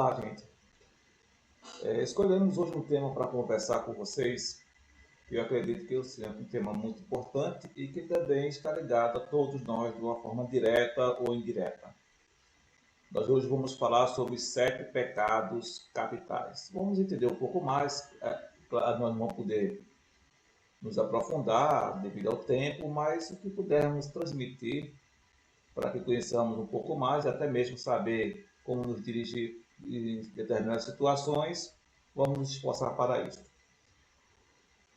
Olá, gente. Escolhemos hoje um tema para conversar com vocês, que eu acredito que seja um tema muito importante e que também está ligado a todos nós de uma forma direta ou indireta. Nós hoje vamos falar sobre 7 pecados capitais. Vamos entender um pouco mais, claro, nós não vamos poder nos aprofundar devido ao tempo, mas o que pudermos transmitir para que conheçamos um pouco mais, até mesmo saber como nos dirigir em determinadas situações, vamos nos esforçar para isso.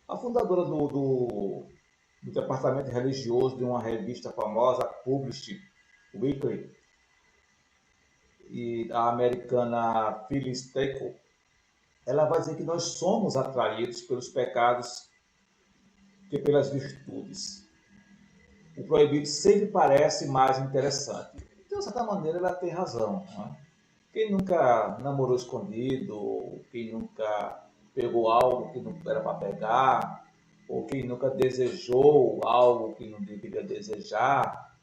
A fundadora do departamento religioso de uma revista famosa, Published Weekly, e a americana Phyllis Tickle, ela vai dizer que nós somos atraídos pelos pecados que pelas virtudes. O proibido sempre parece mais interessante. De certa maneira, ela tem razão. Né? Quem nunca namorou escondido, quem nunca pegou algo que não era para pegar, ou quem nunca desejou algo que não deveria desejar,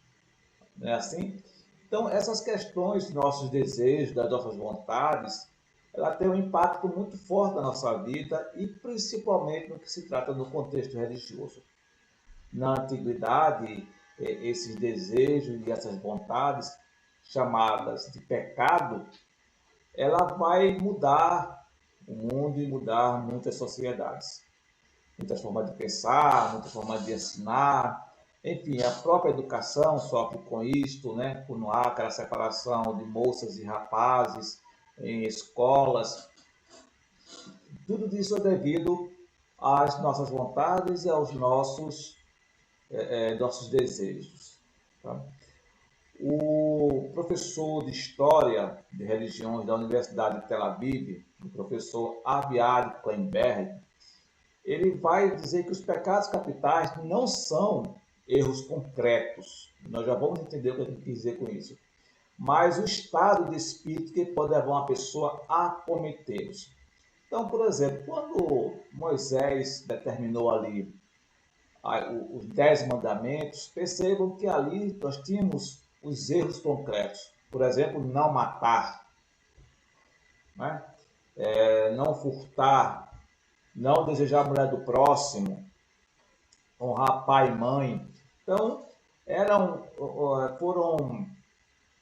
não é assim? Então, essas questões dos nossos desejos, das nossas vontades, ela tem um impacto muito forte na nossa vida e principalmente no que se trata do contexto religioso. Na antiguidade, esses desejos e essas vontades, chamadas de pecado, ela vai mudar o mundo e mudar muitas sociedades. Muitas formas de pensar, muitas formas de ensinar. Enfim, a própria educação sofre com isto, né? Por não há aquela separação de moças e rapazes em escolas. Tudo isso é devido às nossas vontades e aos nossos desejos. Tá? O professor de História de Religiões da Universidade de Tel Aviv, o professor Aviad Kleinberg, ele vai dizer que os pecados capitais não são erros concretos. Nós já vamos entender o que ele quis dizer com isso. Mas o estado de espírito que pode levar uma pessoa a cometê-los. Então, por exemplo, quando Moisés determinou ali os 10 mandamentos, percebam que ali nós tínhamos os erros concretos. Por exemplo, não matar, né? Não furtar, não desejar a mulher do próximo, honrar pai e mãe. Então, foram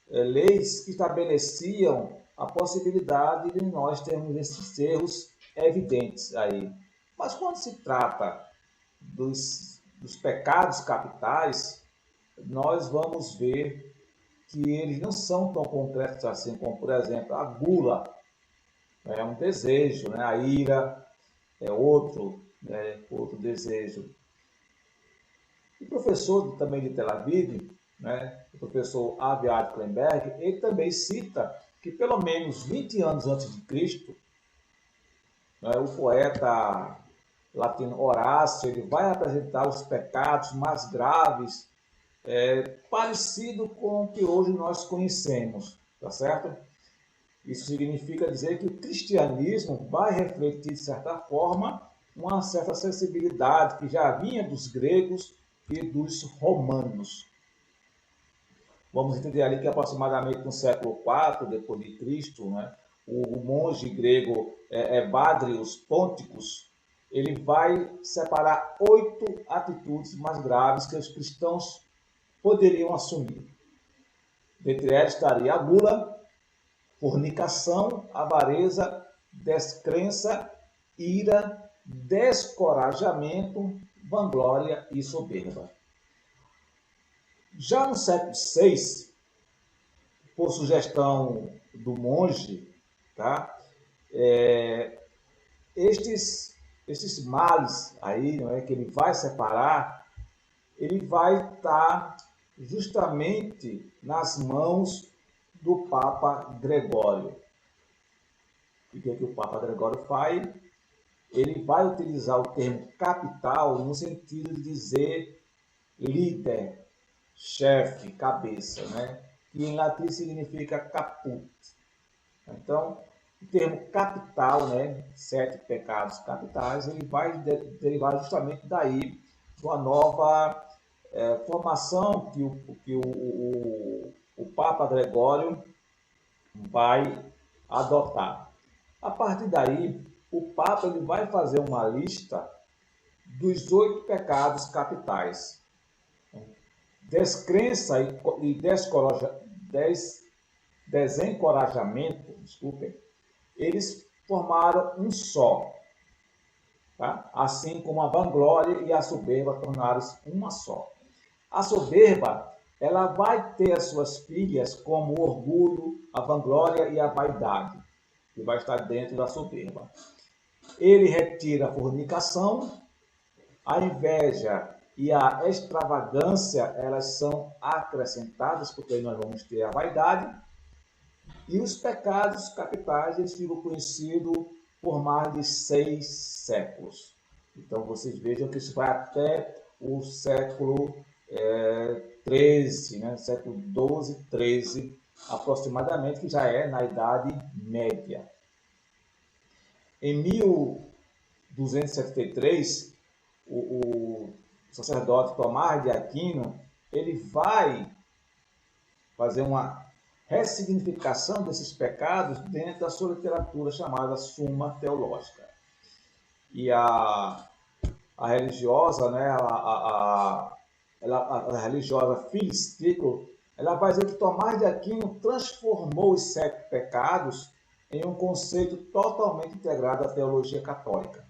leis que estabeleciam a possibilidade de nós termos esses erros evidentes aí. Mas quando se trata dos pecados capitais, nós vamos ver que eles não são tão concretos assim, como, por exemplo, a gula é um desejo, né? A ira é outro desejo. O professor também de Tel Aviv, né, o professor Aviad Kleinberg, ele também cita que pelo menos 20 anos antes de Cristo, né, o poeta latino Horácio, ele vai apresentar os pecados mais graves, parecido com o que hoje nós conhecemos, tá certo? Isso significa dizer que o cristianismo vai refletir, de certa forma, uma certa sensibilidade que já vinha dos gregos e dos romanos. Vamos entender ali que aproximadamente no século IV depois de Cristo, né, o monge grego Evagrius Ponticus, ele vai separar 8 atitudes mais graves que os cristãos poderiam assumir. Dentre elas estaria a gula, fornicação, avareza, descrença, ira, descorajamento, vanglória e soberba. Já no século VI, por sugestão do monge, tá? Estes males aí, não é, que ele vai separar, ele vai estar justamente nas mãos do Papa Gregório. E o que o Papa Gregório faz? Ele vai utilizar o termo capital no sentido de dizer líder, chefe, cabeça, né? Que em latim significa caput. Então, o termo capital, né? 7 pecados capitais, ele vai derivar justamente daí, de uma nova formação que o Papa Gregório vai adotar. A partir daí, o Papa ele vai fazer uma lista dos 8 pecados capitais. Descrença e desencorajamento, desculpem, eles formaram um só. Tá? Assim como a vanglória e a soberba tornaram-se uma só. A soberba, ela vai ter as suas filhas como o orgulho, a vanglória e a vaidade, que vai estar dentro da soberba. Ele retira a fornicação, a inveja e a extravagância, elas são acrescentadas, porque aí nós vamos ter a vaidade. E os pecados capitais, eles ficam conhecidos por mais de 6 séculos. Então, vocês vejam que isso vai até o século XIII, né? Século XII, XIII, aproximadamente, que já é na Idade Média. Em 1273, o sacerdote Tomás de Aquino, ele vai fazer uma ressignificação desses pecados dentro da sua literatura chamada Suma Teológica. E a religiosa, né, a religiosa Phyllis Tickle, ela vai dizer que Tomás de Aquino transformou os 7 pecados em um conceito totalmente integrado à teologia católica,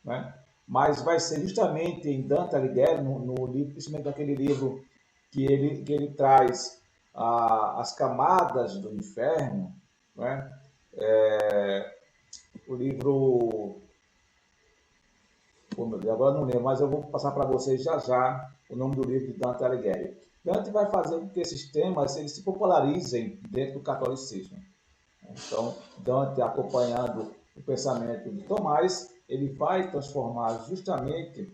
né? Mas vai ser justamente em Dante Alighieri, no livro, principalmente naquele livro que ele traz as camadas do inferno, né? O livro, agora não lembro, mas eu vou passar para vocês já o nome do livro de Dante Alighieri. Dante vai fazer com que esses temas eles se popularizem dentro do catolicismo. Então, Dante, acompanhando o pensamento de Tomás, ele vai transformar justamente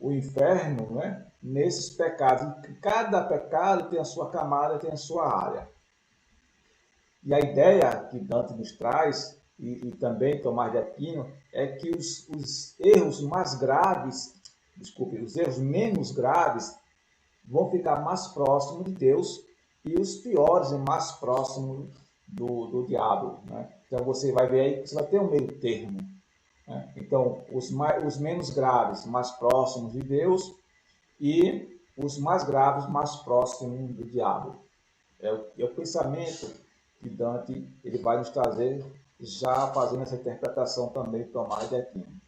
o inferno, né, nesses pecados. Cada pecado tem a sua camada, tem a sua área. E a ideia que Dante nos traz, e também Tomás de Aquino, é que os erros mais graves, os erros menos graves, vão ficar mais próximos de Deus, e os piores mais próximos do diabo, né? Então você vai ver aí que você vai ter um meio termo, né? Então os menos graves mais próximos de Deus e os mais graves mais próximos do diabo. É o pensamento que Dante ele vai nos trazer, já fazendo essa interpretação também de Tomás de Aquino.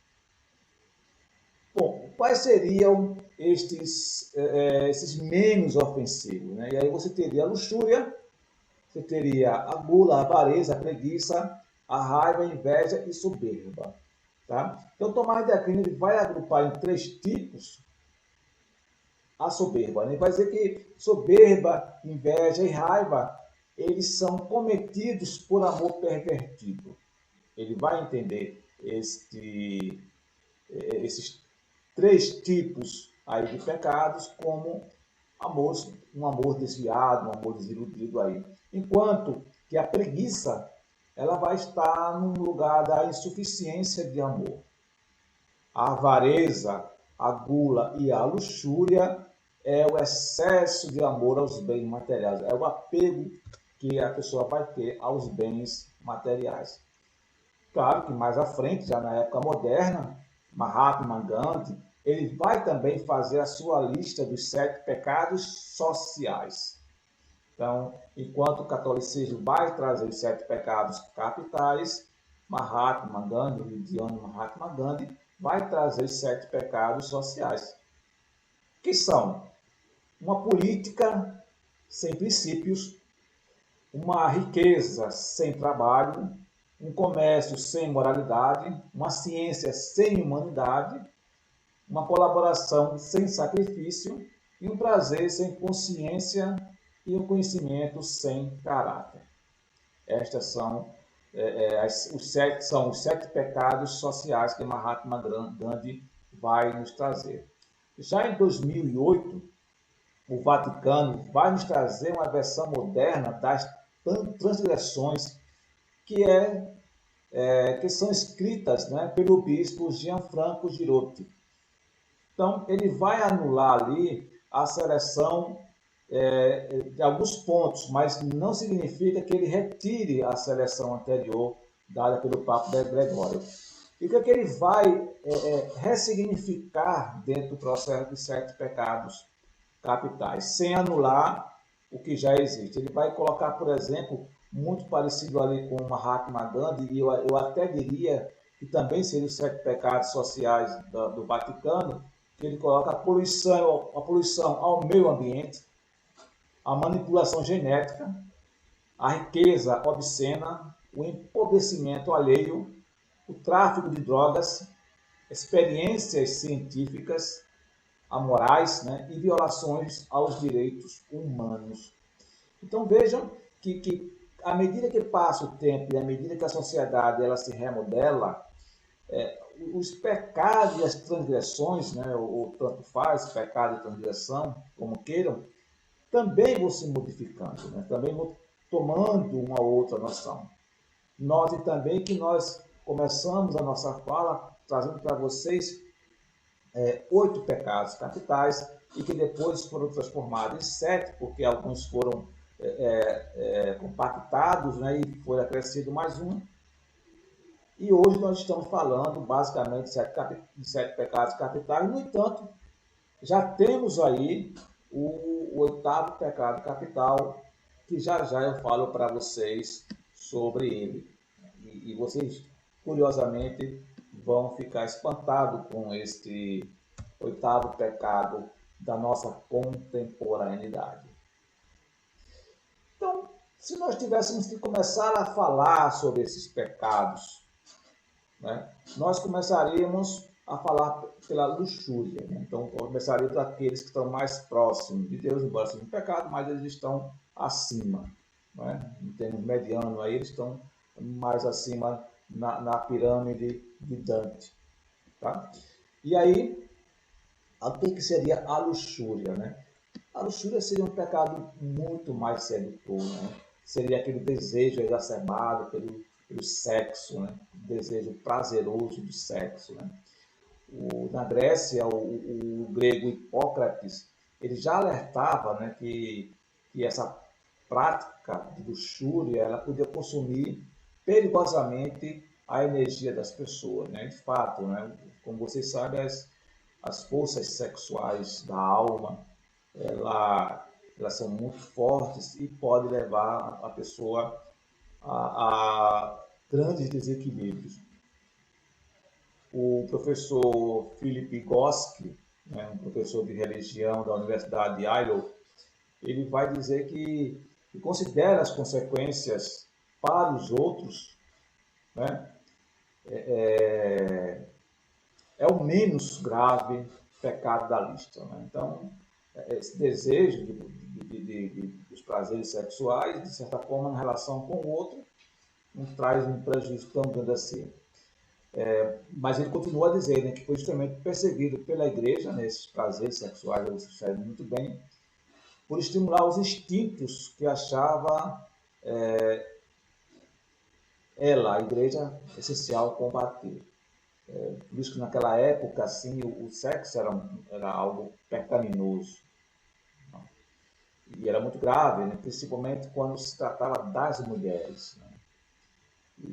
Bom, quais seriam esses menos ofensivos, né? E aí você teria a luxúria, você teria a gula, a avareza, a preguiça, a raiva, a inveja e soberba. Tá? Então, Tomás de Aquino ele vai agrupar em 3 tipos a soberba. Ele vai dizer que soberba, inveja e raiva, eles são cometidos por amor pervertido. Ele vai entender esses 3 tipos aí de pecados como um amor desviado, um amor desiludido aí. Enquanto que a preguiça, ela vai estar no lugar da insuficiência de amor. A avareza, a gula e a luxúria é o excesso de amor aos bens materiais, é o apego que a pessoa vai ter aos bens materiais. Claro que mais à frente, já na época moderna, Mahatma Gandhi, ele vai também fazer a sua lista dos 7 pecados sociais. Então, enquanto o catolicismo vai trazer os 7 pecados capitais, Mahatma Gandhi, o indiano Mahatma Gandhi, vai trazer os 7 pecados sociais, que são uma política sem princípios, uma riqueza sem trabalho, um comércio sem moralidade, uma ciência sem humanidade, uma colaboração sem sacrifício e um prazer sem consciência e um conhecimento sem caráter. Estas são os 7 pecados sociais que Mahatma Gandhi vai nos trazer. Já em 2008, o Vaticano vai nos trazer uma versão moderna das transgressões que são escritas, né, pelo bispo Gianfranco Girotti. Então, ele vai anular ali a seleção de alguns pontos, mas não significa que ele retire a seleção anterior dada pelo Papa Gregório. E o que é que ele vai ressignificar dentro do processo de 7 pecados capitais, sem anular o que já existe. Ele vai colocar, por exemplo, muito parecido ali com o Mahatma Gandhi, e eu até diria que também seria os 7 pecados sociais do Vaticano, que ele coloca a poluição ao meio ambiente, a manipulação genética, a riqueza obscena, o empobrecimento alheio, o tráfico de drogas, experiências científicas, amorais, né, e violações aos direitos humanos. Então vejam que à medida que passa o tempo e à medida que a sociedade ela se remodela, os pecados e as transgressões, né, ou tanto faz, pecado e transgressão, como queiram, também vão se modificando, né, também vão tomando uma outra noção. Note também que nós começamos a nossa fala trazendo para vocês 8 pecados capitais e que depois foram transformados em 7, porque alguns foram compactados, né, e foi acrescido mais um. E hoje nós estamos falando basicamente de 7 pecados capitais. No entanto, já temos aí o 8º pecado capital, que já eu falo para vocês sobre ele. E vocês, curiosamente, vão ficar espantados com este 8º pecado da nossa contemporaneidade. Então, se nós tivéssemos que começar a falar sobre esses pecados, né, nós começaríamos a falar pela luxúria. Né? Então, começaríamos daqueles que estão mais próximos de Deus, embora sejam um pecado, mas eles estão acima. Né? Em termos medianos, aí, eles estão mais acima na pirâmide de Dante. Tá? E aí, o que seria a luxúria? Né? A luxúria seria um pecado muito mais sedutor. Né? Seria aquele desejo exacerbado pelo sexo, né? O desejo prazeroso do sexo. Né? Na Grécia, o grego Hipócrates, ele já alertava, né, que essa prática de luxúria ela podia consumir perigosamente a energia das pessoas. Né? De fato, né, como vocês sabem, as forças sexuais da alma elas são muito fortes e podem levar a pessoa a grandes desequilíbrios. O professor Philip Goski, né, um professor de religião da Universidade de Iowa, ele vai dizer que considera as consequências para os outros, né, é o menos grave pecado da lista. Né? Então, esse desejo dos prazeres sexuais, de certa forma, na relação com o outro, não traz um prejuízo tão grande assim. Mas ele continua a dizer, né, que foi justamente perseguido pela igreja nesses prazeres sexuais, você sabe muito bem, por estimular os instintos que achava a igreja, essencial combater. Por isso que naquela época, assim, o sexo era algo pecaminoso. E era muito grave, né? Principalmente quando se tratava das mulheres. Né?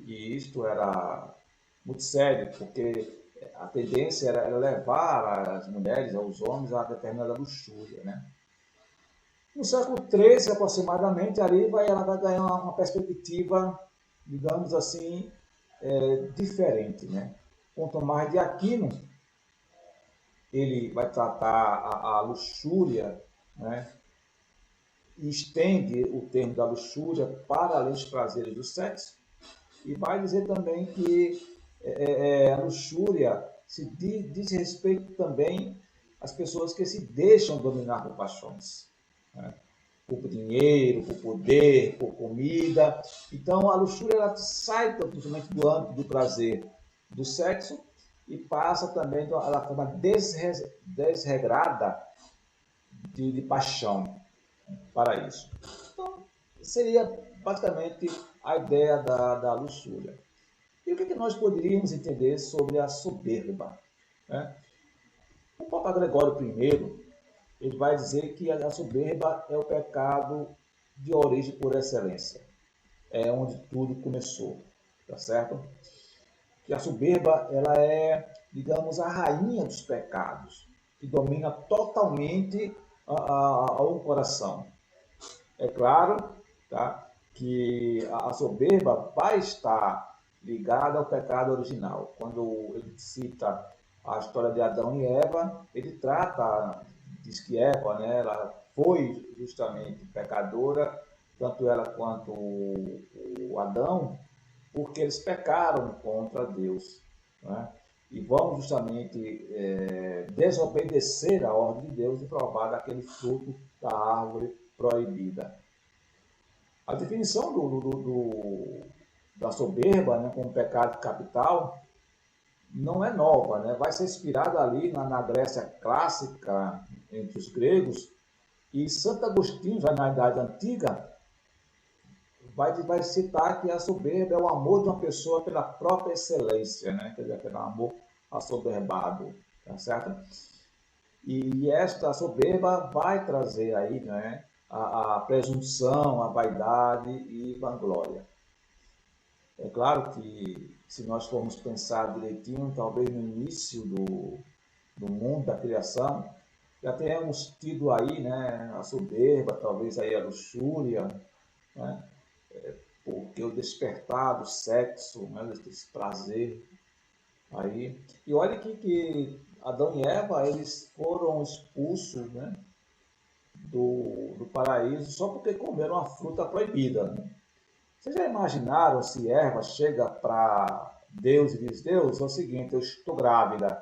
E isto era muito sério, porque a tendência era levar as mulheres, os homens, a determinada luxúria. Né? No século XIII, aproximadamente, ela vai ganhar uma perspectiva, digamos assim, diferente. Né? Com Tomás de Aquino, ele vai tratar a luxúria, né? E estende o termo da luxúria para além dos prazeres do sexo, e vai dizer também que a luxúria diz respeito também às pessoas que se deixam dominar por paixões, né? Por dinheiro, por poder, por comida. Então a luxúria ela sai totalmente do âmbito do prazer do sexo e passa também da forma desregrada de paixão para isso. Então, seria basicamente a ideia da luxúria. E o que nós poderíamos entender sobre a soberba? Né? O Papa Gregório I, ele vai dizer que a soberba é o pecado de origem por excelência. É onde tudo começou, tá certo? Que a soberba, ela é, digamos, a rainha dos pecados, que domina totalmente o coração. É claro, tá, que a soberba vai estar ligada ao pecado original. Quando ele cita a história de Adão e Eva, ele trata, diz que Eva, né, ela foi justamente pecadora, tanto ela quanto o Adão, porque eles pecaram contra Deus, né? E vão justamente desobedecer a ordem de Deus e provar daquele fruto da árvore proibida. A definição da soberba, né, como pecado capital não é nova, né? Vai ser inspirada ali na Grécia clássica, entre os gregos, e Santo Agostinho, já na Idade Antiga, vai citar que a soberba é o amor de uma pessoa pela própria excelência, né? Quer dizer, pelo amor assoberbado, tá certo? E esta soberba vai trazer aí, né, a presunção, a vaidade e vanglória. É claro que, se nós formos pensar direitinho, talvez no início do mundo, da criação, já tenhamos tido aí, né, a soberba, talvez aí a luxúria, né, porque o despertar do sexo, né, desse prazer aí. E olha que Adão e Eva, eles foram expulsos, né, do paraíso só porque comeram a fruta proibida, né? Vocês já imaginaram se Eva chega para Deus e diz: Deus, é o seguinte, eu estou grávida.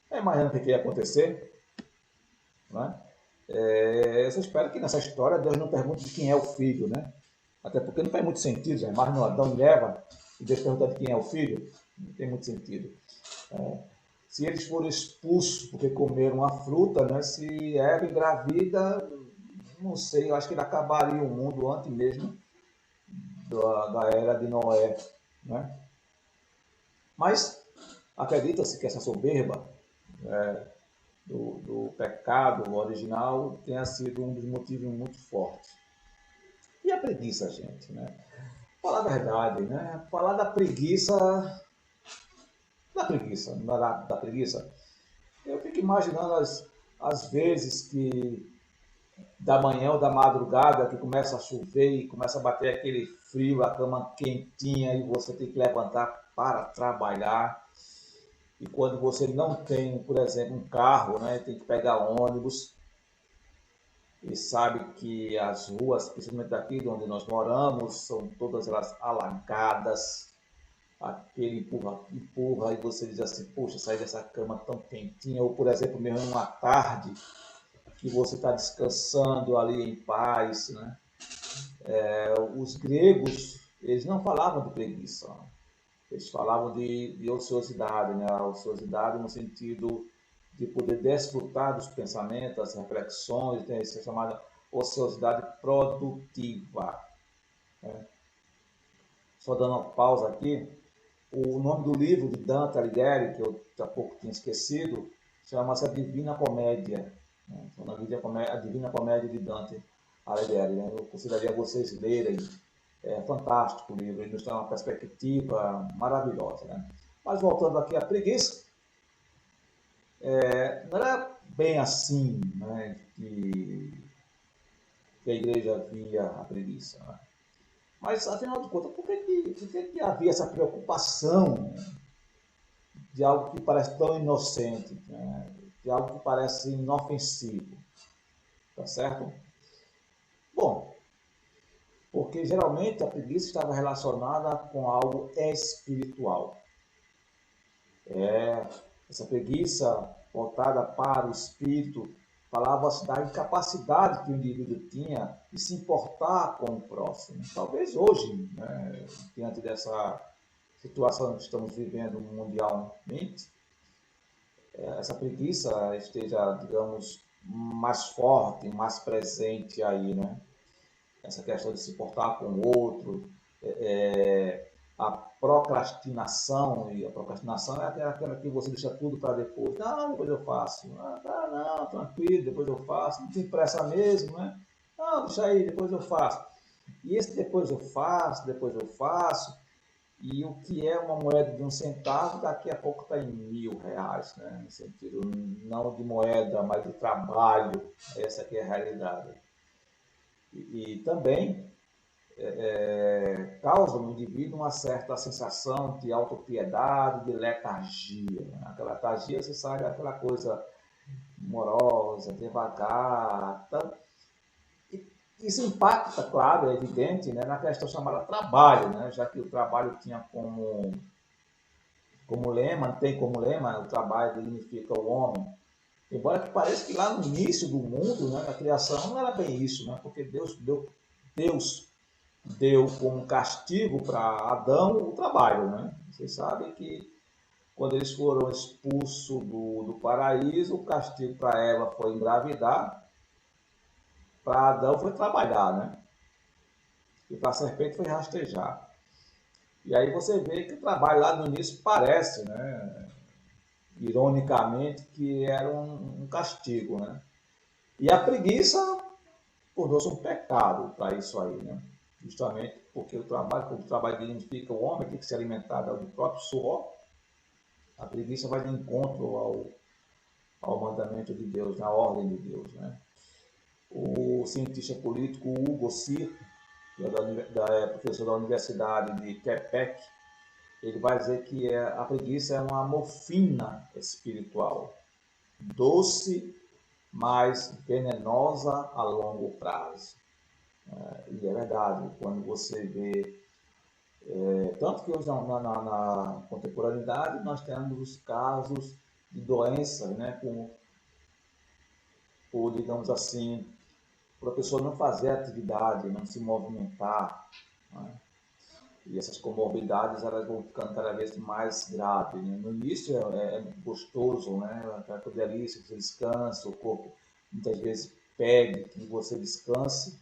Já imagina o que ia acontecer? Né? Eu só espero que nessa história Deus não pergunte de quem é o filho, né? Até porque não faz muito sentido, já imagina Adão e Eva e Deus perguntar de quem é o filho? Não tem muito sentido. Se eles foram expulsos porque comeram a fruta, né? Se Eva engravida, não sei, eu acho que ele acabaria o mundo antes mesmo da era de Noé, né? Mas acredita-se que essa soberba do pecado original tenha sido um dos motivos muito fortes. E a preguiça, gente, né? Falar a verdade, né? Falar da preguiça. Eu fico imaginando as vezes que da manhã ou da madrugada que começa a chover e começa a bater aquele frio, a cama quentinha e você tem que levantar para trabalhar. E quando você não tem, por exemplo, um carro, né, tem que pegar ônibus e sabe que as ruas, principalmente daqui de onde nós moramos, são todas elas alagadas, aquele empurra, empurra e você diz assim, poxa, sair dessa cama tão quentinha, ou por exemplo, mesmo uma tarde, que você está descansando ali em paz, né? Os gregos, eles não falavam de preguiça, eles falavam de ociosidade, né? A ociosidade no sentido de poder desfrutar dos pensamentos, das reflexões, tem essa chamada ociosidade produtiva, né? Só dando uma pausa aqui, o nome do livro de Dante Alighieri, que eu há pouco tinha esquecido, chama-se A Divina Comédia. Né? Então, a Divina Comédia de Dante Alighieri. Né? Eu consideraria vocês lerem. É fantástico o livro, ele nos dá uma perspectiva maravilhosa. Né? Mas voltando aqui à preguiça, não era bem assim, né, que a igreja via a preguiça. Né? Mas, afinal de contas, por que havia essa preocupação de algo que parece tão inocente, né? De algo que parece inofensivo? Tá certo? Bom, porque geralmente a preguiça estava relacionada com algo espiritual. Essa preguiça voltada para o espírito falava-se da incapacidade que o indivíduo tinha de se importar com o próximo. Talvez hoje, né, diante dessa situação que estamos vivendo mundialmente, essa preguiça esteja, digamos, mais forte, mais presente aí, né? Essa questão de se importar com o outro, a procrastinação, e a procrastinação é aquela que você deixa tudo para depois. Não, depois eu faço. não, tranquilo, depois eu faço, não tem pressa mesmo, né? Não, deixa aí, depois eu faço. E esse depois eu faço, e o que é uma moeda de 1 centavo, daqui a pouco está em R$ 1.000, né? No sentido não de moeda, mas de trabalho. Essa aqui é a realidade. E também causa no indivíduo uma certa sensação de autopiedade, de letargia. Né? Aquela letargia, você sabe, aquela coisa morosa, devagar. Isso impacta, claro, é evidente, né, na questão chamada trabalho, né, já que o trabalho tinha como lema, tem como lema, o trabalho dignifica o homem. Embora que pareça que lá no início do mundo, né, na criação, não era bem isso, né, porque Deus deu como castigo para Adão o trabalho. Né? Vocês sabem que quando eles foram expulsos do paraíso, o castigo para Eva foi engravidar, para Adão foi trabalhar, né? E para a serpente foi rastejar. E aí você vê que o trabalho lá no início parece, né, ironicamente, que era um castigo. Né? E a preguiça tornou-se um pecado para isso aí. Né? Justamente porque como o trabalho dignifica o homem, tem que se alimentar do próprio suor, a preguiça vai de encontro ao mandamento de Deus, na ordem de Deus. Né? O cientista político Hugo Sir, que é professor da Universidade de Quebec, ele vai dizer que a preguiça é uma morfina espiritual, doce, mas venenosa a longo prazo. E é verdade, quando você vê, tanto que hoje na contemporaneidade nós temos os casos de doenças, né, por, digamos assim, por a pessoa não fazer atividade, não se movimentar, né? E essas comorbidades elas vão ficando cada vez mais graves. Né? No início é gostoso, né? Aquela delícia, você descansa, o corpo muitas vezes pede que você descanse,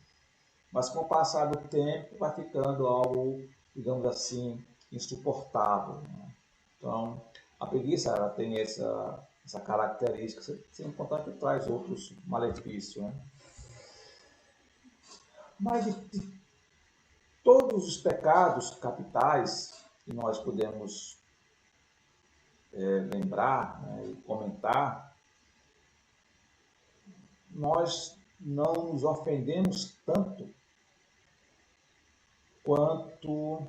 mas com o passar do tempo vai ficando algo, digamos assim, insuportável. Né? Então, a preguiça ela tem essa característica, sem contar que traz outros malefícios. Né? Mas de todos os pecados capitais que nós podemos lembrar, né, e comentar, nós não nos ofendemos tanto quanto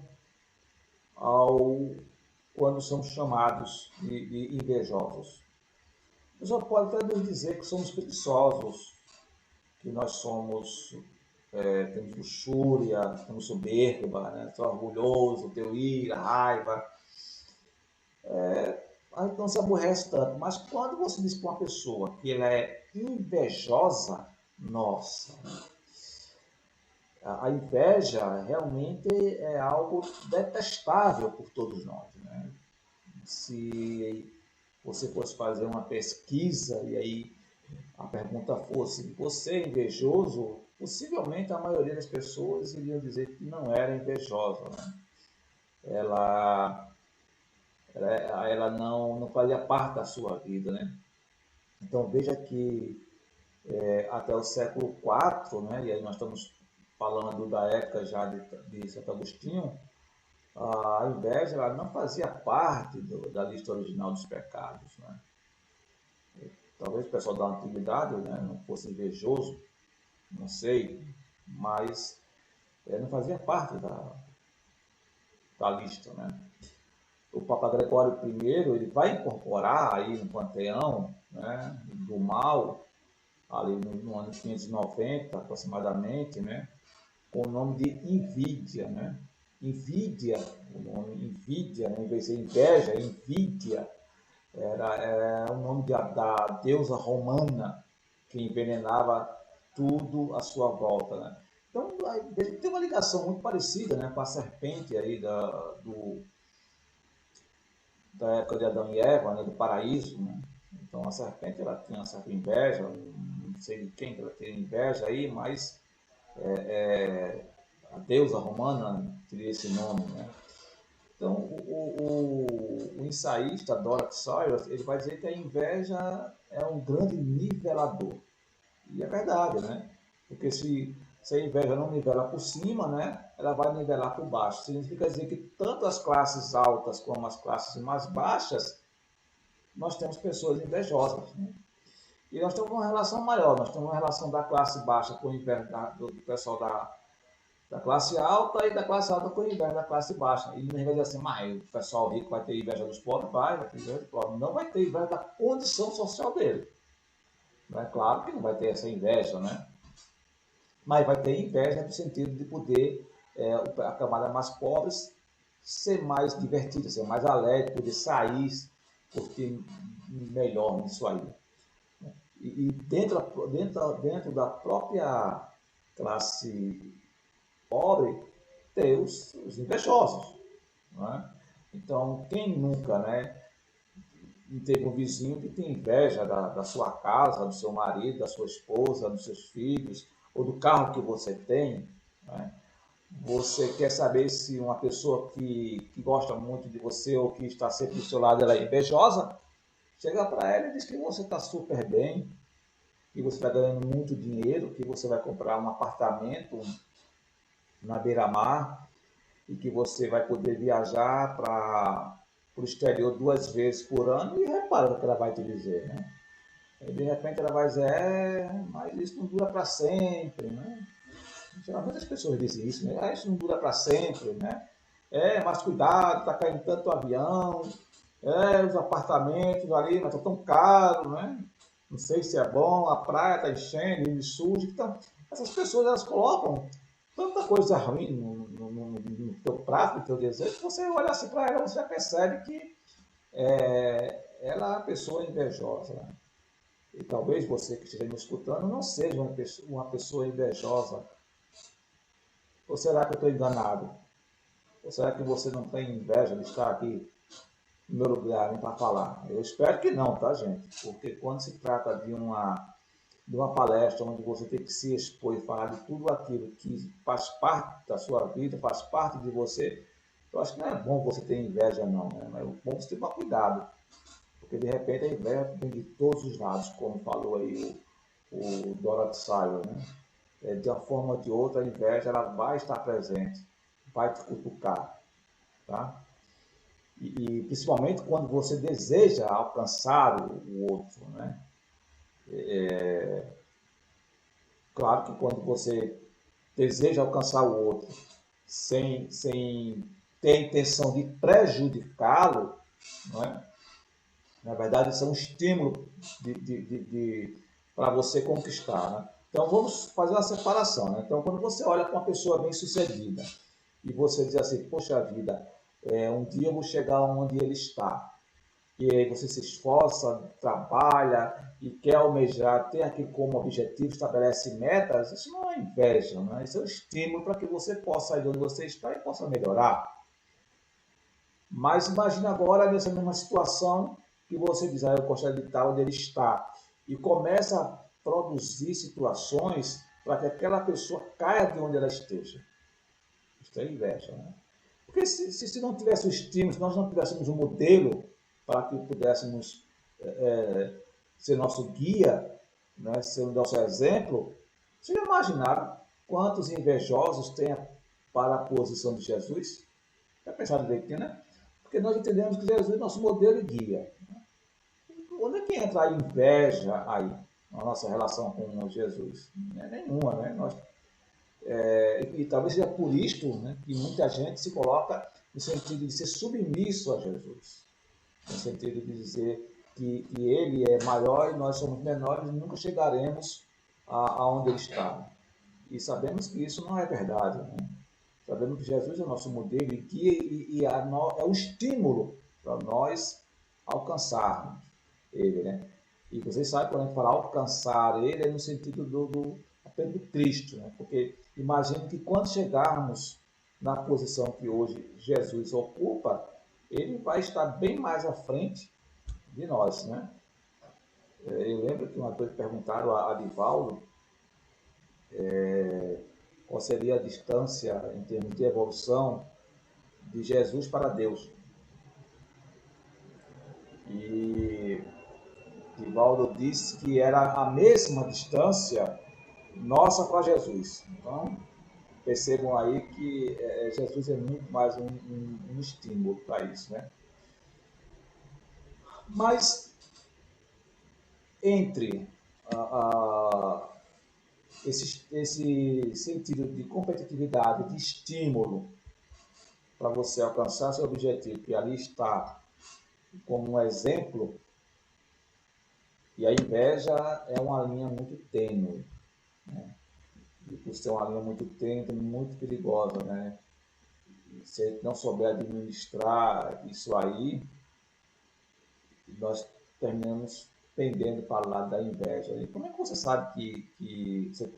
quando somos chamados de invejosos. Você só pode até nos dizer que somos preguiçosos, que nós temos luxúria, temos soberba, né? Sou orgulhoso, tenho ira, raiva. A gente não se aborrece tanto, mas quando você diz para uma pessoa que ela é invejosa, nossa, a inveja realmente é algo detestável por todos nós. Né? Se você fosse fazer uma pesquisa e aí a pergunta fosse: você é invejoso? Possivelmente a maioria das pessoas iriam dizer que não era invejosa. Né? Ela, ela não fazia parte da sua vida. Né? Então veja que até o século IV, né, e aí nós estamos falando da época já de Santo Agostinho, a inveja ela não fazia parte da lista original dos pecados. Né? Talvez o pessoal da antiguidade, né, não fosse invejoso, não sei, mas não fazia parte da lista. Né? O Papa Gregório I ele vai incorporar aí no panteão, né, do mal, ali no ano 590 aproximadamente, né, com o nome de invídia. Né? Invídia, o nome invídia, né, em vez de inveja, invídia, era o nome da deusa romana que envenenava tudo à sua volta. Né? Então, tem uma ligação muito parecida, né, com a serpente aí da época de Adão e Eva, né, do paraíso. Né? Então, a serpente ela tinha uma certa inveja, não sei de quem que ela tem inveja aí, mas a deusa romana teria esse nome. Né? Então, o ensaísta Dorothy Sayers, ele vai dizer que a inveja é um grande nivelador. E é verdade, né? Porque se a inveja não nivela por cima, né, ela vai nivelar por baixo. Significa dizer que tanto as classes altas como as classes mais baixas, nós temos pessoas invejosas. Né? E nós temos uma relação maior, nós temos uma relação da classe baixa com o inveja do pessoal da classe alta e da classe alta com inveja da classe baixa. E ninguém vai dizer assim, mas o pessoal rico vai ter inveja dos pobres? Vai ter inveja dos pobres. Não vai ter inveja da condição social dele. É claro que não vai ter essa inveja, né? Mas vai ter inveja no sentido de poder a camada mais pobre ser mais divertida, ser mais alegre, poder sair, curtir melhor nisso aí. E dentro da própria classe pobre, ter os invejosos. Não é? Então, quem nunca, né, teve um vizinho que tem inveja da sua casa, do seu marido, da sua esposa, dos seus filhos, ou do carro que você tem, né? Você quer saber se uma pessoa que gosta muito de você ou que está sempre do seu lado ela é invejosa? Chega para ela e diz que você está super bem, que você está ganhando muito dinheiro, que você vai comprar um apartamento na beira-mar e que você vai poder viajar para o exterior 2 vezes por ano e repara o que ela vai te dizer, né? E de repente ela vai dizer, mas isso não dura para sempre, né? Geralmente as pessoas dizem isso, né? Isso não dura para sempre, né? Mas cuidado, está caindo tanto avião, os apartamentos ali, mas está tão caro, né? Não sei se é bom, a praia está enchendo, ele surge. Então, essas pessoas elas colocam tanta coisa ruim no teu prato, no teu desejo, que você olha assim para ela, você já percebe que ela é uma pessoa invejosa. Né? E talvez você que esteja me escutando não seja uma pessoa invejosa. Ou será que eu estou enganado? Ou será que você não tem inveja de estar aqui no meu lugar para falar? Eu espero que não, tá, gente? Porque quando se trata de uma palestra onde você tem que se expor e falar de tudo aquilo que faz parte da sua vida, faz parte de você, eu acho que não é bom você ter inveja, não. Né? Mas é bom você tomar cuidado. Porque de repente a inveja vem de todos os lados, como falou aí o Dorothy Sayers, né? De uma forma ou de outra, a inveja ela vai estar presente, vai te cutucar, tá? E principalmente quando você deseja alcançar o outro, né? Claro que quando você deseja alcançar o outro sem ter a intenção de prejudicá-lo, não é? Na verdade, isso é um estímulo para você conquistar. Né? Então, vamos fazer uma separação. Né? Então, quando você olha para uma pessoa bem-sucedida e você diz assim, poxa vida, um dia eu vou chegar onde ele está. E aí você se esforça, trabalha e quer almejar, tem aquilo como objetivo, estabelece metas, isso não é inveja, né? Isso é um estímulo para que você possa sair de onde você está e possa melhorar. Mas imagine agora nessa mesma situação que você diz, eu gostaria de estar onde ele está, e começa a produzir situações para que aquela pessoa caia de onde ela esteja. Isso é inveja, né? Porque se não tivesse o estímulo, se nós não tivéssemos um modelo para que pudéssemos ser nosso guia, né, ser o nosso exemplo, você já imaginaram quantos invejosos tem para a posição de Jesus? Já pensaram direitinho, né? Porque nós entendemos que Jesus é nosso modelo e guia. Onde é que entra a inveja aí, na nossa relação com Jesus? Não é nenhuma, né? E talvez seja por isto, né, que muita gente se coloca no sentido de ser submisso a Jesus. No sentido de dizer que ele é maior e nós somos menores e nunca chegaremos aonde ele está. E sabemos que isso não é verdade. Né? Sabemos que Jesus é o nosso modelo e guia é um estímulo para nós alcançarmos ele. Né? E vocês sabem, quando a gente fala alcançar ele, é no sentido apenas do Cristo. Né? Porque imagine que quando chegarmos na posição que hoje Jesus ocupa, ele vai estar bem mais à frente de nós. Né? Eu lembro que uma vez perguntaram a Divaldo qual seria a distância em termos de evolução de Jesus para Deus. E Divaldo disse que era a mesma distância nossa para Jesus. Então, percebam aí que Jesus é muito mais um estímulo para isso, né? Mas entre a, a, esse sentido de competitividade, de estímulo para você alcançar seu objetivo, que ali está como um exemplo, e a inveja é uma linha muito tênue, né? E por ser uma linha muito tênue, muito perigosa, né? E se a gente não souber administrar isso aí, nós terminamos pendendo para o lado da inveja. E como é que você sabe que você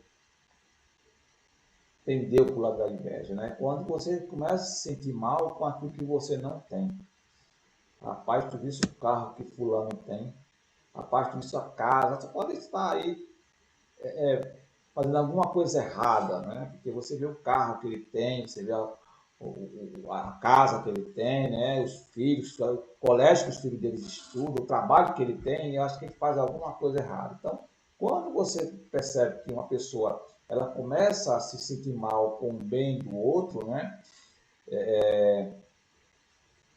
pendeu para o lado da inveja, né? Quando você começa a se sentir mal com aquilo que você não tem. Rapaz, tu viste o carro que fulano tem? Rapaz, tu viste a casa? Você pode estar aí fazendo alguma coisa errada, né? Porque você vê o carro que ele tem, você vê a casa que ele tem, né? Os filhos, o colégio que os filhos deles estudam, o trabalho que ele tem, eu acho que ele faz alguma coisa errada. Então, quando você percebe que uma pessoa ela começa a se sentir mal com o bem do outro, né?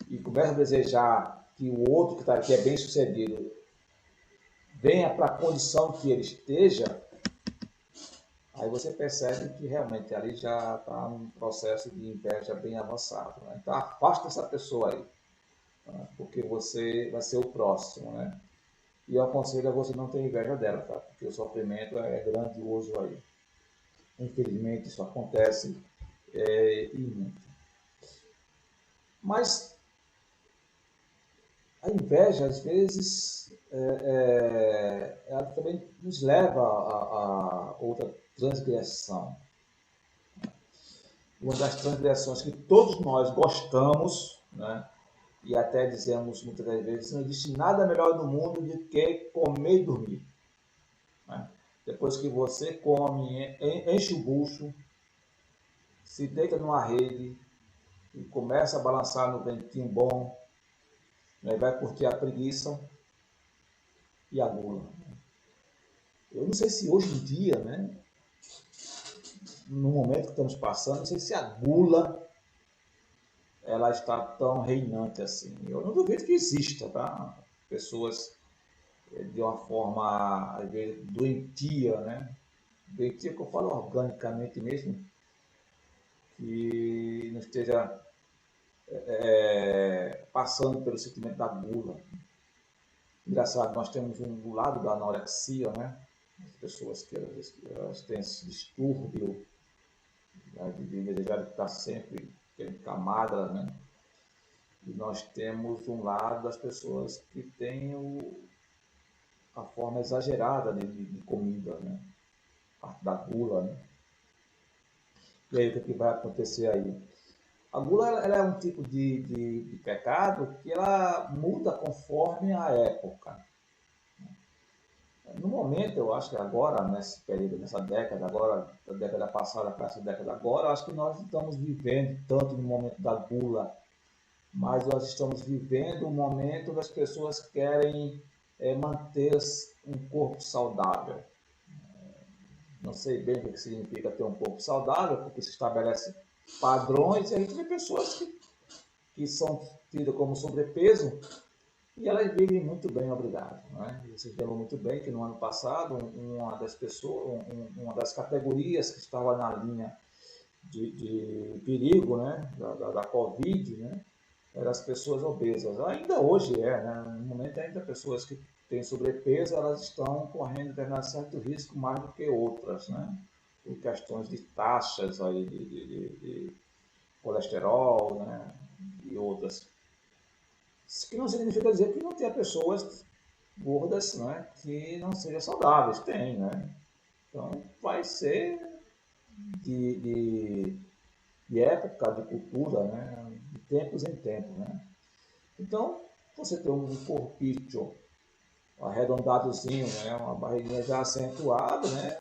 E começa a desejar que o outro que é bem sucedido venha para a condição que ele esteja, aí você percebe que realmente ali já está um processo de inveja bem avançado, né? Então afasta essa pessoa aí, né? Porque você vai ser o próximo, né? E eu aconselho a você não ter inveja dela, tá? Porque o sofrimento é grandioso aí. Infelizmente isso acontece e muito. Mas a inveja, às vezes, ela também nos leva a outra transgressão. Uma das transgressões que todos nós gostamos, né? E até dizemos muitas das vezes, não existe nada melhor no mundo do que comer e dormir. Né? Depois que você come, enche o bucho, se deita numa rede e começa a balançar no ventinho bom, né? Vai curtir a preguiça e a gula. Eu não sei se hoje em dia, né, no momento que estamos passando, não sei se a gula ela está tão reinante assim. Eu não duvido que exista, tá? Pessoas de uma forma, às vezes, doentia, né? Doentia que eu falo organicamente mesmo, que não esteja passando pelo sentimento da gula. Engraçado, nós temos um lado da anorexia, né? As pessoas que elas têm esse distúrbio, né, de desejar estar sempre querendo ficar magra, né? E nós temos um lado das pessoas que têm a forma exagerada de comida, né? A parte da gula, né? E aí o que vai acontecer aí? A gula ela é um tipo de pecado que ela muda conforme a época. No momento, eu acho que agora, nesse período, nessa década, agora, da década passada para essa década agora, eu acho que nós não estamos vivendo tanto no momento da gula, mas nós estamos vivendo um momento das pessoas que querem manter um corpo saudável. Não sei bem o que significa ter um corpo saudável, porque se estabelece padrões e a gente vê pessoas que são tidas como sobrepeso e elas vivem muito bem, obrigado. Né? Vocês lembram muito bem que no ano passado, uma das pessoas, uma das categorias que estava na linha de perigo, né? da Covid, né? Eram as pessoas obesas. Ainda hoje né? No momento ainda pessoas que têm sobrepeso, elas estão correndo determinado certo risco mais do que outras, né? Por questões de taxas aí de colesterol, né? E outras. Isso que não significa dizer que não tenha pessoas gordas, né, que não sejam saudáveis. Tem, né? Então vai ser de, de época, de cultura, né? De tempos em tempos, né? Então, você tem um corpício arredondadozinho, né? Uma barriguinha já acentuada, né?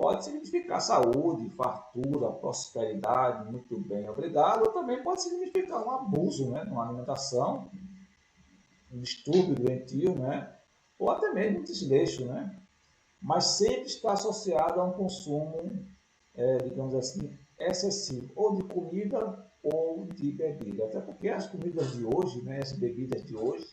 pode significar saúde, fartura, prosperidade, muito bem, obrigado, ou também pode significar um abuso, né, numa alimentação, um distúrbio doentio, né, ou até mesmo um desleixo, né, mas sempre está associado a um consumo, digamos assim, excessivo, ou de comida ou de bebida. Até porque as comidas de hoje, né, as bebidas de hoje,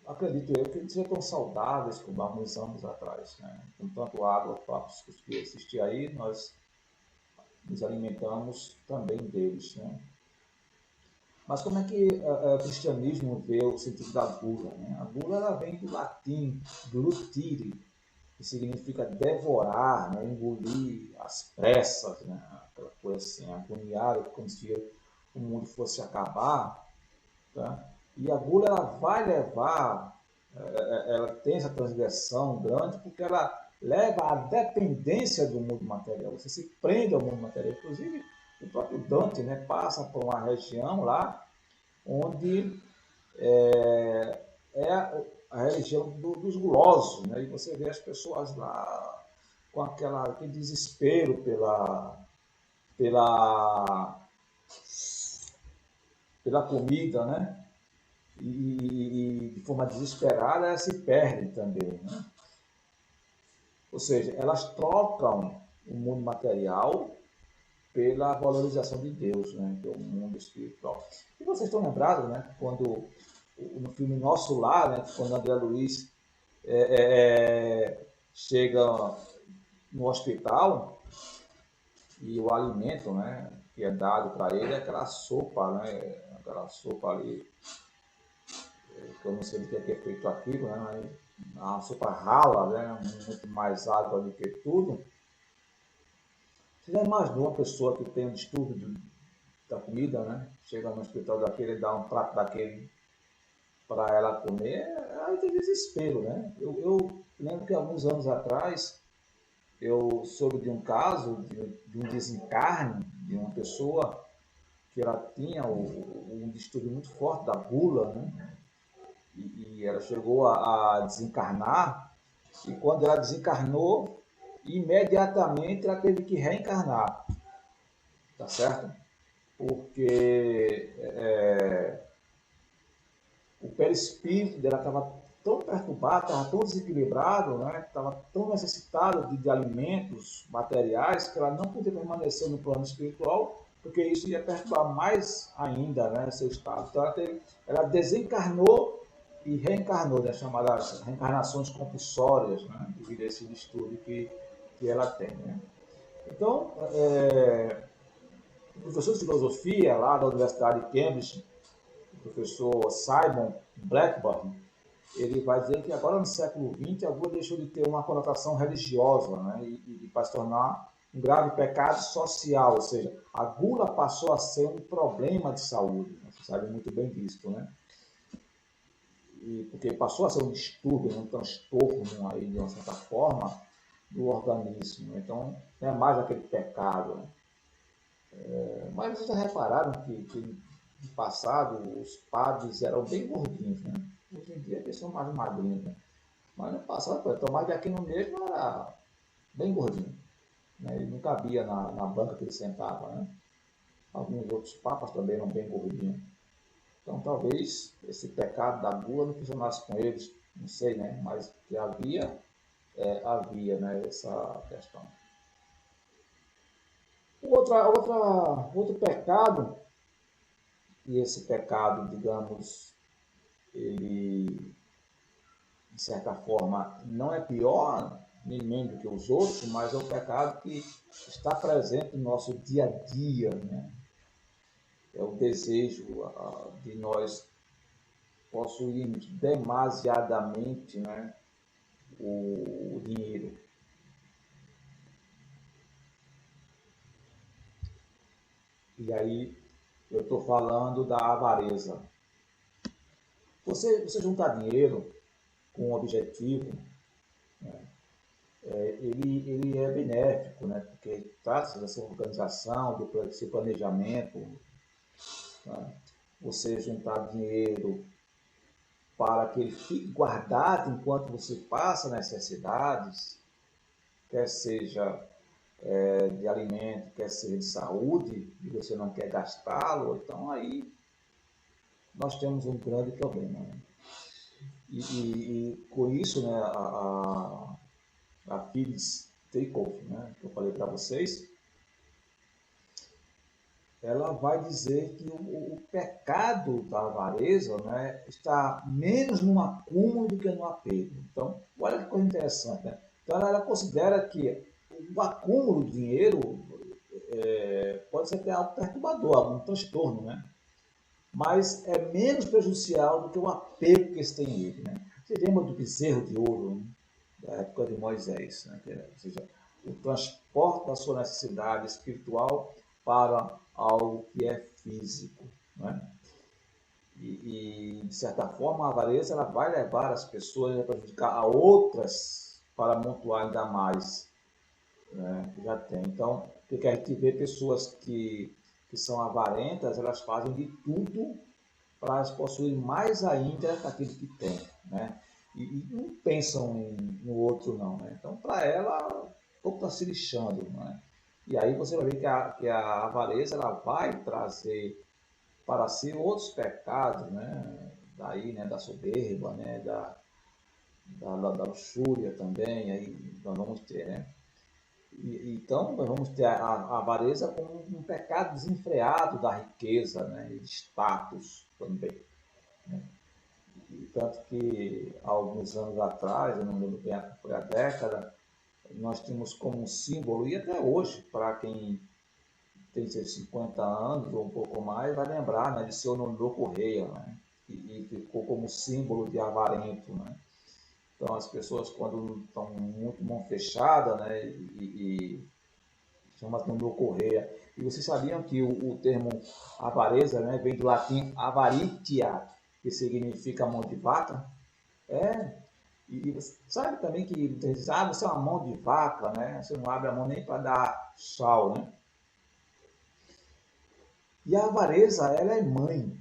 acredito eu que não sejam tão saudáveis como há alguns anos atrás. Né? Com tanto água, papos que existir aí, nós nos alimentamos também deles. Né? Mas como é que o cristianismo vê o sentido da gula? Né? A gula ela vem do latim glutire, que significa devorar, né? Engolir às pressas, né? Aquela coisa assim, agoniada, como se o mundo fosse acabar. Tá? E a gula ela vai levar, ela tem essa transgressão grande, porque ela leva à dependência do mundo material. Você se prende ao mundo material. Inclusive, o próprio Dante, né, passa por uma região lá onde é a religião dos gulosos, né? E você vê as pessoas lá com aquele desespero pela, pela comida, né? E de forma desesperada elas se perdem também, né? Ou seja, elas trocam o mundo material pela valorização de Deus, né? Que é o mundo espiritual. E vocês estão lembrados, né? Quando no filme Nosso Lar, né? Quando André Luiz chega no hospital e o alimento, né? Que é dado para ele é aquela sopa, né? Aquela sopa ali que eu não sei do que é feito aquilo, né? Mas a sopa rala, né? Muito mais água do que tudo. Você já imaginou uma pessoa que tem um distúrbio da comida, né? Chega no hospital daquele e dá um prato daquele para ela comer, aí tem desespero, né? Eu lembro que alguns anos atrás eu soube de um caso de um desencarne de uma pessoa que ela tinha um distúrbio muito forte da gula, né? E ela chegou a desencarnar, e quando ela desencarnou, imediatamente ela teve que reencarnar, tá certo? Porque o perispírito dela estava tão perturbado, estava tão desequilibrado, né? Estava tão necessitado de alimentos materiais que ela não podia permanecer no plano espiritual, porque isso ia perturbar mais ainda, né, seu estado. Então ela desencarnou e reencarnou, né, chamadas reencarnações compulsórias, né, devido a esse distúrbio que ela tem. Né? Então, o professor de filosofia lá da Universidade de Cambridge, o professor Simon Blackburn, ele vai dizer que agora no século XX a gula deixou de ter uma conotação religiosa, né, e para se tornar um grave pecado social, ou seja, a gula passou a ser um problema de saúde, né, você sabe muito bem disso, né? E porque passou a ser um distúrbio, um transtorno aí, de uma certa forma, do organismo. Então, não é mais aquele pecado. Né? Mas vocês já repararam que no passado os padres eram bem gordinhos, né? Hoje em dia eles são mais magrinhos, né? Mas no passado, o Tomás de Aquino mesmo era bem gordinho. Né? Ele não cabia na banca que ele sentava, né? Alguns outros papas também eram bem gordinhos. Então talvez esse pecado da gula não funcionasse com eles, não sei, né? Mas que havia, né, essa questão. Outro pecado, e esse pecado, digamos, ele, de certa forma, não é pior nem menos do que os outros, mas é um pecado que está presente no nosso dia a dia, né? É o desejo de nós possuirmos demasiadamente, né, o dinheiro. E aí eu estou falando da avareza. Você juntar dinheiro com um objetivo, né, ele é benéfico, né, porque trata-se dessa organização, desse planejamento. Né, você juntar dinheiro para que ele fique guardado enquanto você passa necessidades, quer seja de alimento, quer seja de saúde, e você não quer gastá-lo, então aí nós temos um grande problema. Né? E com isso, né, a Phyllis Dickoff, né, que eu falei para vocês, ela vai dizer que o pecado da avareza, né, está menos no acúmulo do que no apego. Então, olha que coisa interessante. Né? Então, ela considera que o acúmulo de dinheiro pode ser até algo perturbador, algum transtorno, né? Mas é menos prejudicial do que o apego que se tem a ele. Né? Você lembra do bezerro de ouro, né? Da época de Moisés, né? Ou seja, o transporte da sua necessidade espiritual para algo que é físico. Né? De certa forma, a avareza ela vai levar as pessoas a prejudicar a outras para amontoar ainda mais, né, que já tem. Então, porque a gente vê pessoas que são avarentas, elas fazem de tudo para elas possuírem mais ainda daquilo que tem, né? E não pensam no outro, não. Né? Então, para ela, o pouco está se lixando. Né? E aí você vai ver que a avareza ela vai trazer para si outros pecados, né? Daí, né, da soberba, né, da luxúria também, aí nós vamos ter, né? Então, nós vamos ter a avareza como um pecado desenfreado da riqueza, né, e de status também. Né? E tanto que, há alguns anos atrás, eu não lembro bem, foi a década, nós tínhamos como um símbolo, e até hoje, para quem tem seus 50 anos ou um pouco mais, vai lembrar, né, de seu Nondô Correia, né? E ficou como símbolo de avarento. Né? Então, as pessoas, quando estão muito mão fechada, né, chama Nondô Correia. E vocês sabiam que o termo avareza, né, vem do latim avaritia, que significa mão de vaca? É. E você sabe também que diz, você é uma mão de vaca, né? Você não abre a mão nem para dar sal, né? E a avareza, ela é mãe.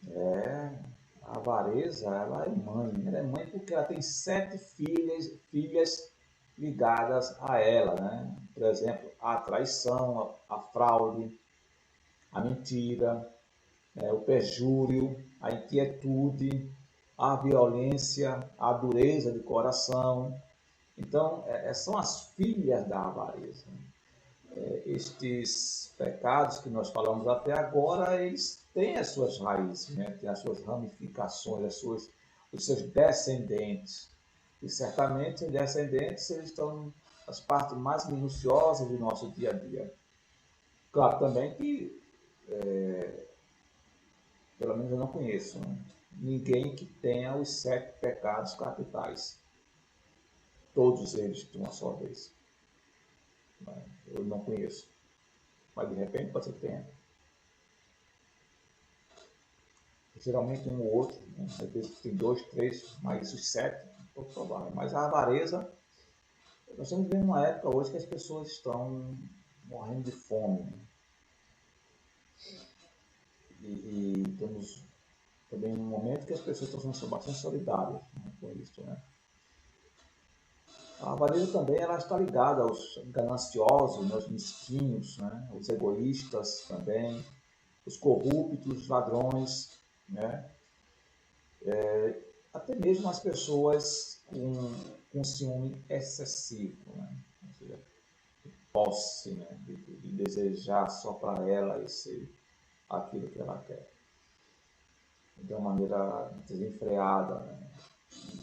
É, a avareza, ela é mãe. Ela é mãe porque ela tem 7 filhas ligadas a ela, né? Por exemplo, a traição, a fraude, a mentira, o perjúrio, a inquietude, a violência, a dureza de coração. Então, são as filhas da avareza. Estes pecados que nós falamos até agora, eles têm as suas raízes, né? Têm as suas ramificações, os seus descendentes. E certamente, os descendentes eles estão nas partes mais minuciosas do nosso dia a dia. Claro também que, pelo menos eu não conheço, né, ninguém que tenha os 7 pecados capitais. Todos eles de uma só vez. Eu não conheço. Mas de repente pode ser que tenha. Geralmente um ou outro, né? Às vezes tem 2, 3, mas os 7, um pouco provável. Mas a avareza, nós estamos vivendo uma época hoje que as pessoas estão morrendo de fome. Né? E temos também um momento que as pessoas estão sendo bastante solidárias, né, com isso. Né? A avareza também ela está ligada aos gananciosos, né, aos mesquinhos, né, os egoístas também, os corruptos, os ladrões, né? Até mesmo as pessoas com ciúme excessivo, né? Ou seja, de posse, né? de desejar só para ela aquilo que ela quer, de uma maneira desenfreada. Né?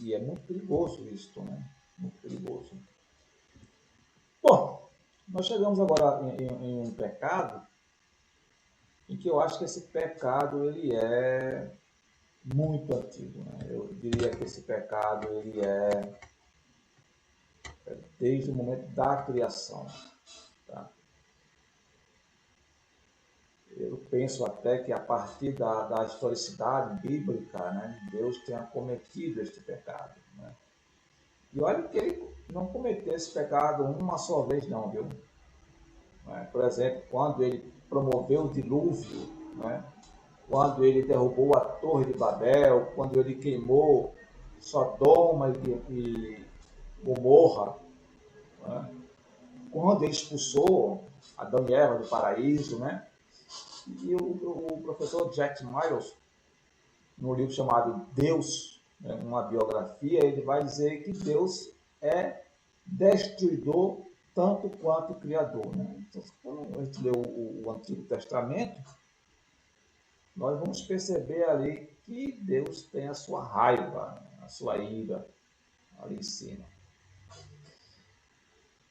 E é muito perigoso isso, né? Muito perigoso. Bom, nós chegamos agora em um pecado em que eu acho que esse pecado ele é muito antigo. Né? Eu diria que esse pecado ele é desde o momento da criação. Tá? Eu penso até que a partir da historicidade bíblica, né, Deus tenha cometido este pecado. Né? E olha que ele não cometeu esse pecado uma só vez, não, viu? Por exemplo, quando ele promoveu o dilúvio, né? quando ele derrubou a Torre de Babel, quando ele queimou Sodoma e Gomorra, né? Quando ele expulsou Adão e Eva do paraíso, né? E o professor Jack Miles, no livro chamado Deus, né, uma biografia, ele vai dizer que Deus é destruidor tanto quanto criador. Né? Então, quando a gente lê o Antigo Testamento, nós vamos perceber ali que Deus tem a sua raiva, a sua ira ali em cima.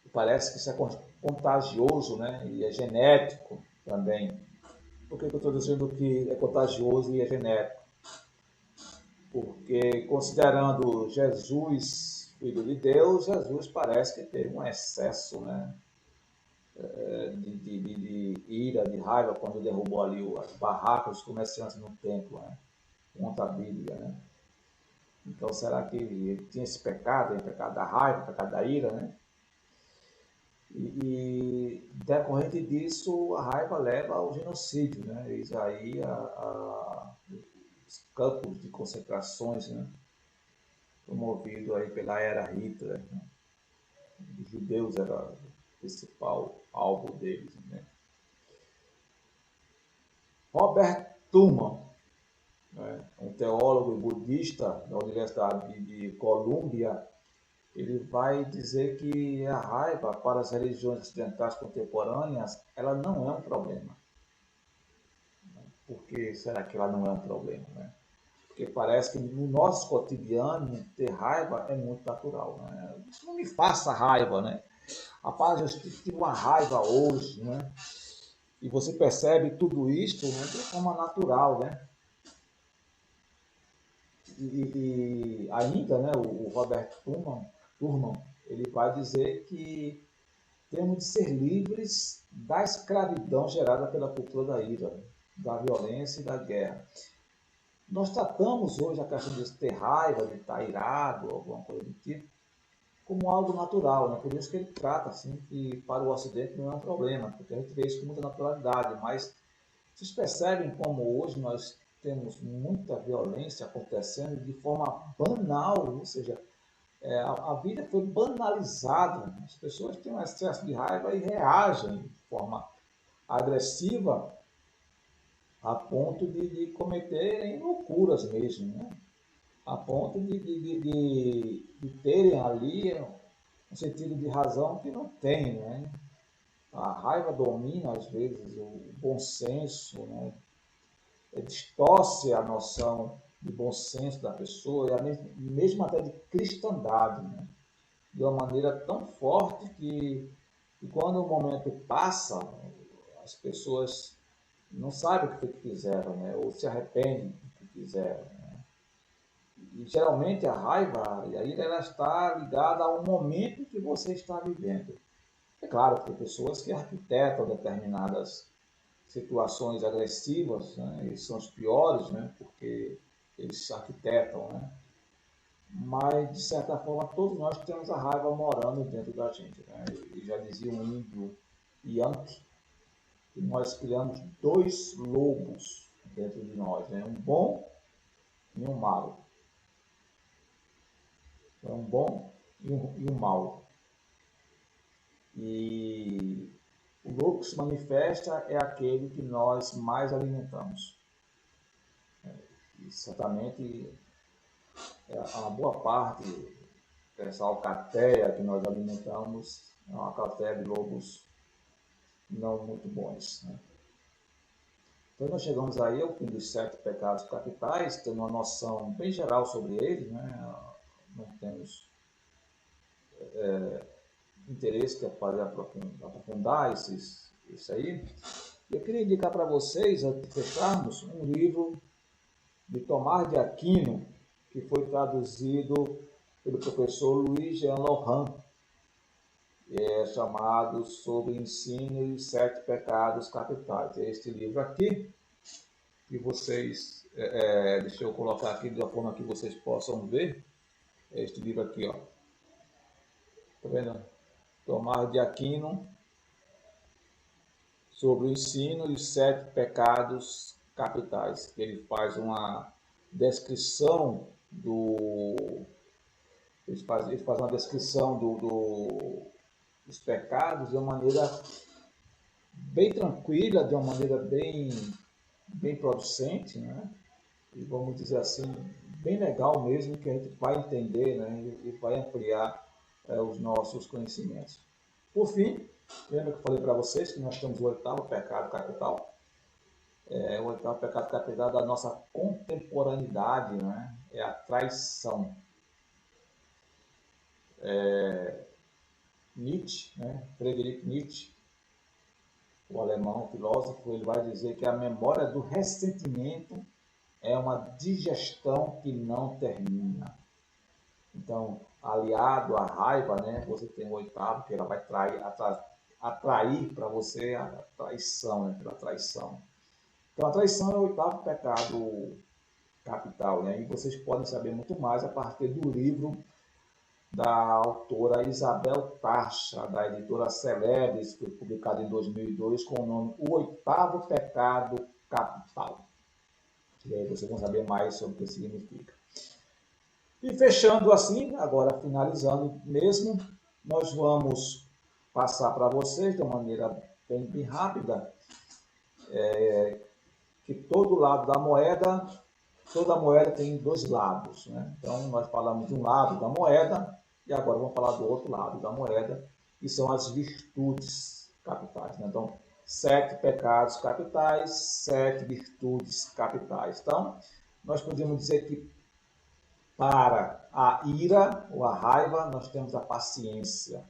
E parece que isso é contagioso, né? E é genético também. Por que eu estou dizendo que é contagioso e é genético? Porque, considerando Jesus filho de Deus, Jesus parece que teve um excesso, né, de ira, de raiva, quando derrubou ali as barracas dos comerciantes no templo, né, contra a Bíblia. Né? Então, será que ele tinha esse pecado, o pecado da raiva, o pecado da ira? Né? E decorrente disso, a raiva leva ao genocídio. Né? Eis aí os campos de concentrações, né? Promovido aí pela era Hitler. Né? Os judeus era o principal alvo deles. Né? Robert Thurman, né? Um teólogo budista da Universidade de Colômbia, ele vai dizer que a raiva para as religiões ocidentais contemporâneas, ela não é um problema. Por que será que ela não é um problema? Né? Porque parece que no nosso cotidiano ter raiva é muito natural. Né? Isso não me faça raiva, né? Rapaz, eu tive uma raiva hoje, né? E você percebe tudo isso, né, de forma natural, né? E ainda, né, o Robert Thurman, ele vai dizer que temos de ser livres da escravidão gerada pela cultura da ira, da violência e da guerra. Nós tratamos hoje a questão de ter raiva, de estar irado, alguma coisa do tipo, como algo natural, né? Por isso que ele trata assim que para o Ocidente não é um problema, porque a gente vê isso com muita naturalidade, mas vocês percebem como hoje nós temos muita violência acontecendo de forma banal, ou seja, a vida foi banalizada, as pessoas têm um excesso de raiva e reagem de forma agressiva a ponto de cometerem loucuras mesmo, né? A ponto de terem ali um sentido de razão que não tem, né? A raiva domina, às vezes, o bom senso, né? Distorce a noção de bom senso da pessoa, e mesmo até de cristandade, né? De uma maneira tão forte que quando o momento passa, as pessoas não sabem o que fizeram, né? Ou se arrependem do que fizeram. Né? E geralmente a raiva e a ira ela está ligada ao momento que você está vivendo. É claro que tem pessoas que arquitetam determinadas situações agressivas, né? Eles são os piores, né? Porque eles arquitetam, né? Mas, de certa forma, todos nós temos a raiva morando dentro da gente. Né? E já dizia um índio Yankee que nós criamos dois lobos dentro de nós, né? Um bom e um mau. Um bom e um mau. E o lobo que se manifesta é aquele que nós mais alimentamos. E certamente uma boa parte dessa alcateia que nós alimentamos é uma alcateia de lobos não muito bons. Né? Então nós chegamos aí ao fim dos 7 pecados capitais, tendo uma noção bem geral sobre eles, né? Não temos interesse que é fazer aprofundar isso aí. Eu queria indicar para vocês, antes de fecharmos, um livro de Tomás de Aquino, que foi traduzido pelo professor Luiz Jean Lohan, chamado Sobre Ensino e os 7 Pecados Capitais. É este livro aqui, que vocês, deixa eu colocar aqui de uma forma que vocês possam ver, é este livro aqui, ó. Tá vendo? Tomás de Aquino, Sobre o Ensino e os 7 Pecados capitais, que ele faz uma descrição ele faz uma descrição dos pecados de uma maneira bem tranquila, de uma maneira bem producente, né? E vamos dizer assim, bem legal mesmo, que a gente vai entender, né? E vai ampliar os nossos conhecimentos. Por fim, lembra que eu falei para vocês que nós temos o oitavo pecado capital? O oitavo pecado capital da nossa contemporaneidade, né? É a traição. Nietzsche, né? Friedrich Nietzsche, o alemão filósofo, ele vai dizer que a memória do ressentimento é uma digestão que não termina. Então, aliado à raiva, né, você tem o oitavo, que ela vai atrair para você a traição, né, pela traição. Então, a traição é o oitavo pecado capital, né, e vocês podem saber muito mais a partir do livro da autora Isabel Tacha, da editora Celebres, que foi publicado em 2002, com o nome O Oitavo Pecado Capital. E aí vocês vão saber mais sobre o que significa. E fechando assim, agora finalizando mesmo, nós vamos passar para vocês de uma maneira bem rápida, que todo lado da moeda, toda moeda tem dois lados, né? Então nós falamos de um lado da moeda e agora vamos falar do outro lado da moeda, que são as virtudes capitais, né? Então, 7 pecados capitais, 7 virtudes capitais. Então, nós podemos dizer que para a ira ou a raiva, nós temos a paciência.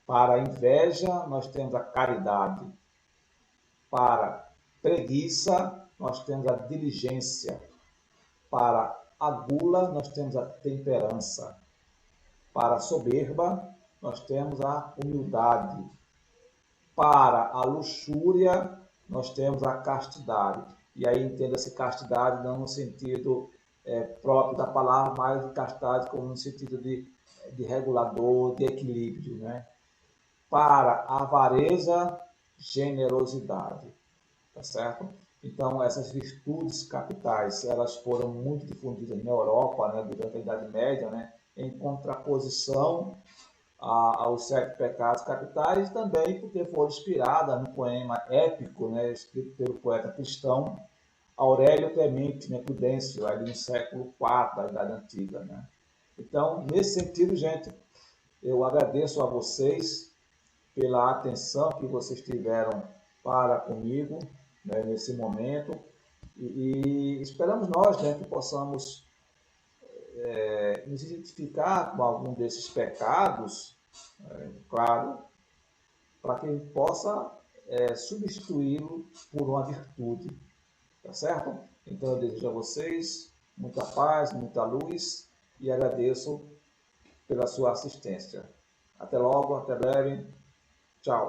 Para a inveja, nós temos a caridade. Para a preguiça, nós temos a diligência. Para a gula, nós temos a temperança. Para a soberba, nós temos a humildade. Para a luxúria, nós temos a castidade. E aí entenda-se castidade não no sentido próprio da palavra, mas castidade como no sentido de regulador, de equilíbrio, né? Para a avareza, generosidade, tá certo? Então, essas virtudes capitais, elas foram muito difundidas na Europa, né, durante a Idade Média, né, em contraposição aos 7 pecados capitais, e também porque foram inspiradas no poema épico, né, escrito pelo poeta cristão Aurélio Clemente, né, Prudêncio, ali no século IV da Idade Antiga, né? Então, nesse sentido, gente, eu agradeço a vocês pela atenção que vocês tiveram para comigo, né, nesse momento, e esperamos nós, né, que possamos nos identificar com algum desses pecados, claro, para que a gente possa substituí-lo por uma virtude. Tá certo? Então eu desejo a vocês muita paz, muita luz e agradeço pela sua assistência. Até logo, até breve. Tchau.